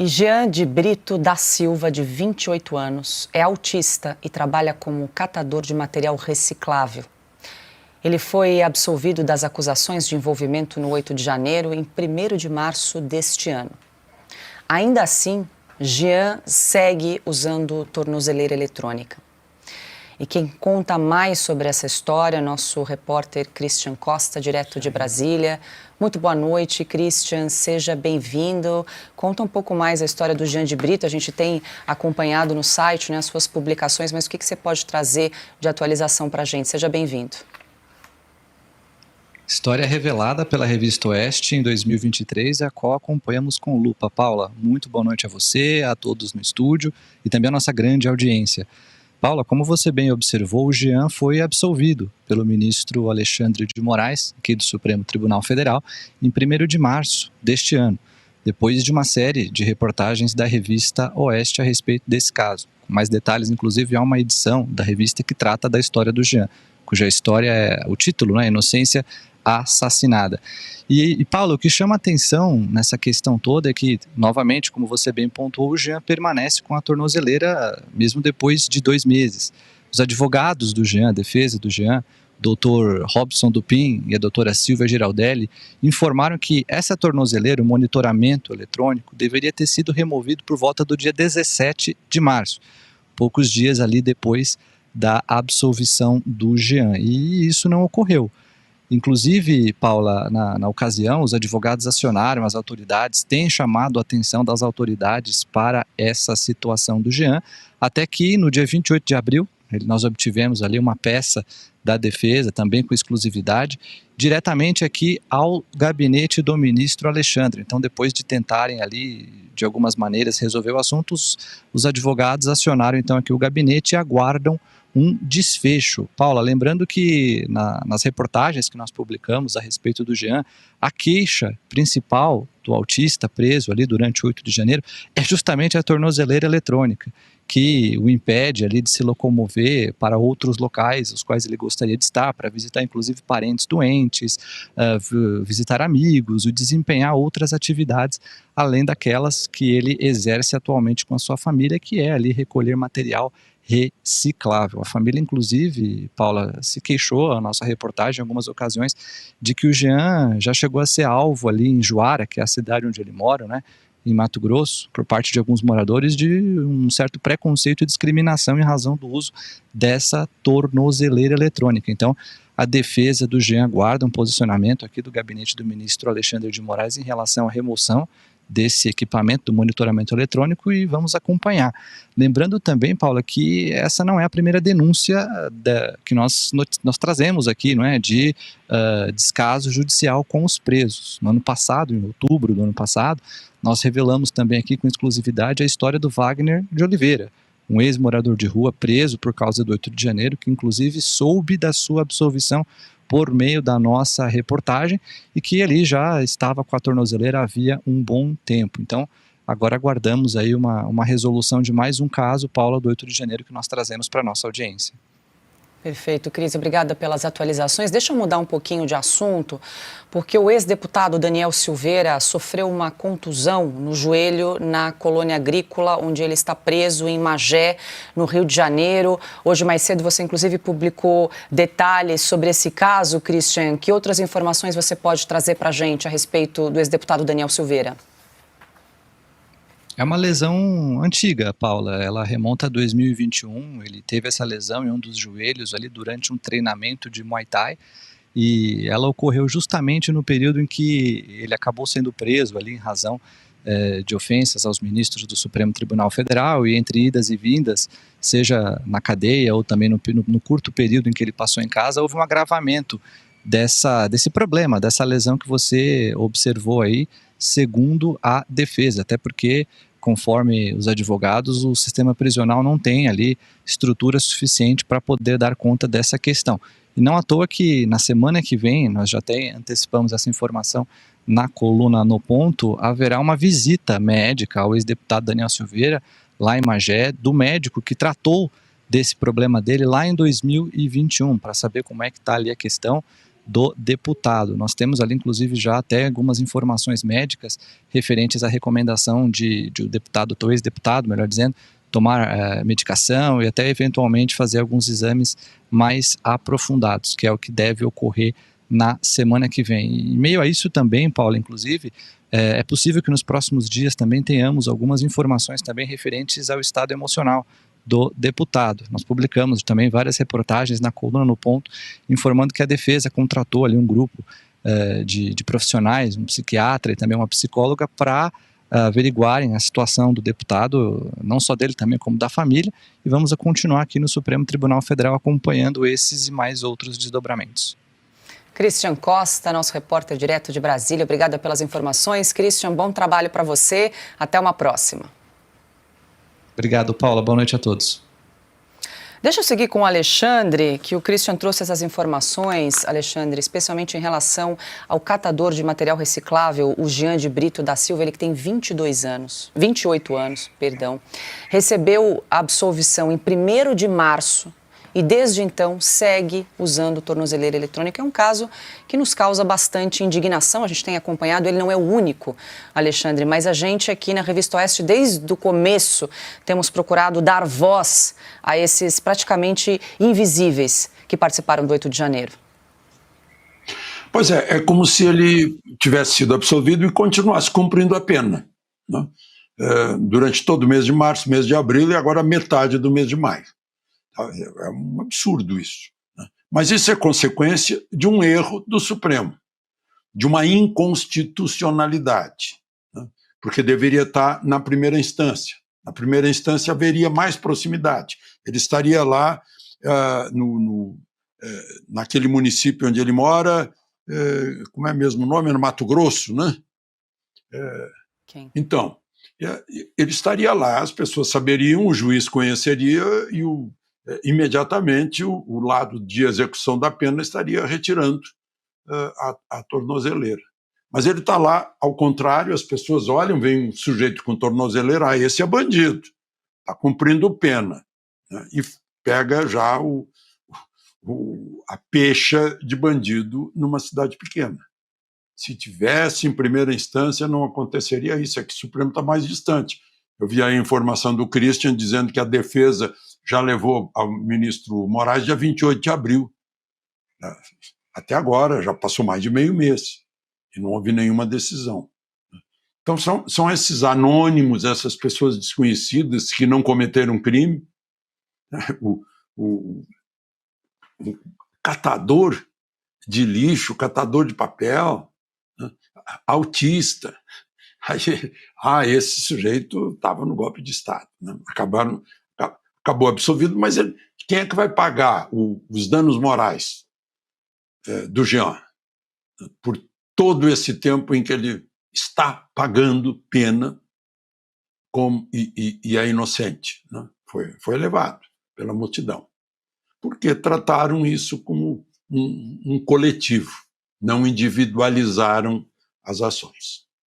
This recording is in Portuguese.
E Jean de Brito da Silva, de 28 anos, é autista e trabalha como catador de material reciclável. Ele foi absolvido das acusações de envolvimento no 8 de janeiro em 1º de março deste ano. Ainda assim, Jean segue usando tornozeleira eletrônica. E quem conta mais sobre essa história é nosso repórter Christian Costa, direto de Brasília. Muito boa noite, Christian, seja bem-vindo. Conta um pouco mais a história do Jean de Brito. A gente tem acompanhado no site, as suas publicações, mas o que você pode trazer de atualização para a gente? Seja bem-vindo. História revelada pela Revista Oeste em 2023, a qual acompanhamos com lupa. Paula, muito boa noite a você, a todos no estúdio e também a nossa grande audiência. Paula, como você bem observou, o Jean foi absolvido pelo ministro Alexandre de Moraes, aqui do Supremo Tribunal Federal, em 1º de março deste ano, depois de uma série de reportagens da Revista Oeste a respeito desse caso. Com mais detalhes, inclusive, há uma edição da revista que trata da história do Jean, cuja história é o título, Inocência Assassinada. E Paulo, o que chama atenção nessa questão toda é que, novamente, como você bem pontuou, o Jean permanece com a tornozeleira mesmo depois de 2 meses. Os advogados do Jean, a defesa do Jean, o Dr. Robson Dupin e a doutora Silvia Giraldelli, informaram que essa tornozeleira, o monitoramento eletrônico, deveria ter sido removido por volta do dia 17 de março, poucos dias ali depois da absolvição do Jean, e isso não ocorreu. Inclusive, Paula, na ocasião, os advogados acionaram as autoridades, têm chamado a atenção das autoridades para essa situação do Jean, até que no dia 28 de abril, nós obtivemos ali uma peça da defesa, também com exclusividade, diretamente aqui ao gabinete do ministro Alexandre. Então, depois de tentarem ali, de algumas maneiras, resolver o assunto, os advogados acionaram então aqui o gabinete e aguardam um desfecho. Paula, lembrando que nas reportagens que nós publicamos a respeito do Jean, a queixa principal do autista preso ali durante o 8 de janeiro é justamente a tornozeleira eletrônica, que o impede ali de se locomover para outros locais os quais ele gostaria de estar, para visitar inclusive parentes doentes, visitar amigos, e desempenhar outras atividades, além daquelas que ele exerce atualmente com a sua família, que é ali recolher material reciclável. A família, inclusive, Paula, se queixou, a nossa reportagem, em algumas ocasiões, de que o Jean já chegou a ser alvo ali em Juara, que é a cidade onde ele mora, em Mato Grosso, por parte de alguns moradores, de um certo preconceito e discriminação em razão do uso dessa tornozeleira eletrônica. Então, a defesa do Jean aguarda um posicionamento aqui do gabinete do ministro Alexandre de Moraes em relação à remoção desse equipamento, do monitoramento eletrônico, e vamos acompanhar. Lembrando também, Paula, que essa não é a primeira denúncia que nós trazemos aqui, de descaso judicial com os presos. No ano passado, em outubro do ano passado, nós revelamos também aqui com exclusividade a história do Wagner de Oliveira, um ex-morador de rua preso por causa do 8 de janeiro, que inclusive soube da sua absolvição por meio da nossa reportagem e que ali já estava com a tornozeleira havia um bom tempo. Então, agora aguardamos aí uma resolução de mais um caso, Paula, do 8 de janeiro, que nós trazemos para a nossa audiência. Perfeito, Cris, obrigada pelas atualizações. Deixa eu mudar um pouquinho de assunto, porque o ex-deputado Daniel Silveira sofreu uma contusão no joelho na colônia agrícola, onde ele está preso em Magé, no Rio de Janeiro. Hoje, mais cedo, você inclusive publicou detalhes sobre esse caso, Christian. Que outras informações você pode trazer para a gente a respeito do ex-deputado Daniel Silveira? É uma lesão antiga, Paula, ela remonta a 2021, ele teve essa lesão em um dos joelhos ali durante um treinamento de Muay Thai, e ela ocorreu justamente no período em que ele acabou sendo preso ali em razão de ofensas aos ministros do Supremo Tribunal Federal, e entre idas e vindas, seja na cadeia ou também no curto período em que ele passou em casa, houve um agravamento desse problema, dessa lesão que você observou aí, segundo a defesa, até porque, conforme os advogados, o sistema prisional não tem ali estrutura suficiente para poder dar conta dessa questão. E não à toa que na semana que vem, nós já até antecipamos essa informação na coluna No Ponto, haverá uma visita médica ao ex-deputado Daniel Silveira, lá em Magé, do médico que tratou desse problema dele lá em 2021, para saber como é que está ali a questão do deputado. Nós temos ali, inclusive, já até algumas informações médicas referentes à recomendação de o deputado, ou ex-deputado, melhor dizendo, tomar medicação e até eventualmente fazer alguns exames mais aprofundados, que é o que deve ocorrer na semana que vem. E em meio a isso também, Paula, inclusive, é possível que nos próximos dias também tenhamos algumas informações também referentes ao estado emocional do deputado. Nós publicamos também várias reportagens na coluna No Ponto, informando que a defesa contratou ali um grupo de profissionais, um psiquiatra e também uma psicóloga, para averiguarem a situação do deputado, não só dele também, como da família, e vamos continuar aqui no Supremo Tribunal Federal acompanhando esses e mais outros desdobramentos. Christian Costa, nosso repórter direto de Brasília, obrigada pelas informações. Christian, bom trabalho para você, até uma próxima. Obrigado, Paula, boa noite a todos. Deixa eu seguir com o Alexandre, que o Christian trouxe essas informações, Alexandre, especialmente em relação ao catador de material reciclável, o Jean de Brito da Silva, ele que tem 28 anos, recebeu a absolvição em 1º de março e desde então segue usando tornozeleira eletrônica. É um caso que nos causa bastante indignação, a gente tem acompanhado, ele não é o único, Alexandre, mas a gente aqui na Revista Oeste, desde o começo, temos procurado dar voz a esses praticamente invisíveis que participaram do 8 de janeiro. Pois é como se ele tivesse sido absolvido e continuasse cumprindo a pena, né? Durante todo o mês de março, mês de abril e agora metade do mês de maio. É um absurdo isso, né? Mas isso é consequência de um erro do Supremo, de uma inconstitucionalidade, né? Porque deveria estar na primeira instância. Na primeira instância haveria mais proximidade. Ele estaria lá naquele município onde ele mora, como é mesmo o nome? No Mato Grosso, né? Então, ele estaria lá, as pessoas saberiam, o juiz conheceria e imediatamente o lado de execução da pena estaria retirando a tornozeleira. Mas ele está lá, ao contrário, as pessoas olham, vem um sujeito com tornozeleira, esse é bandido, está cumprindo pena, né? E pega já a pecha de bandido numa cidade pequena. Se tivesse em primeira instância, não aconteceria isso, é que o Supremo está mais distante. Eu vi a informação do Christian dizendo que a defesa já levou ao ministro Moraes dia 28 de abril. Até agora, já passou mais de meio mês, e não houve nenhuma decisão. Então, são esses anônimos, essas pessoas desconhecidas que não cometeram crime. O catador de lixo, catador de papel, né? Autista. Esse sujeito estava no golpe de Estado, né? Acabou absolvido, mas quem é que vai pagar os danos morais do Jean por todo esse tempo em que ele está pagando pena e é inocente, né? Foi levado pela multidão. Porque trataram isso como um coletivo, não individualizaram as ações.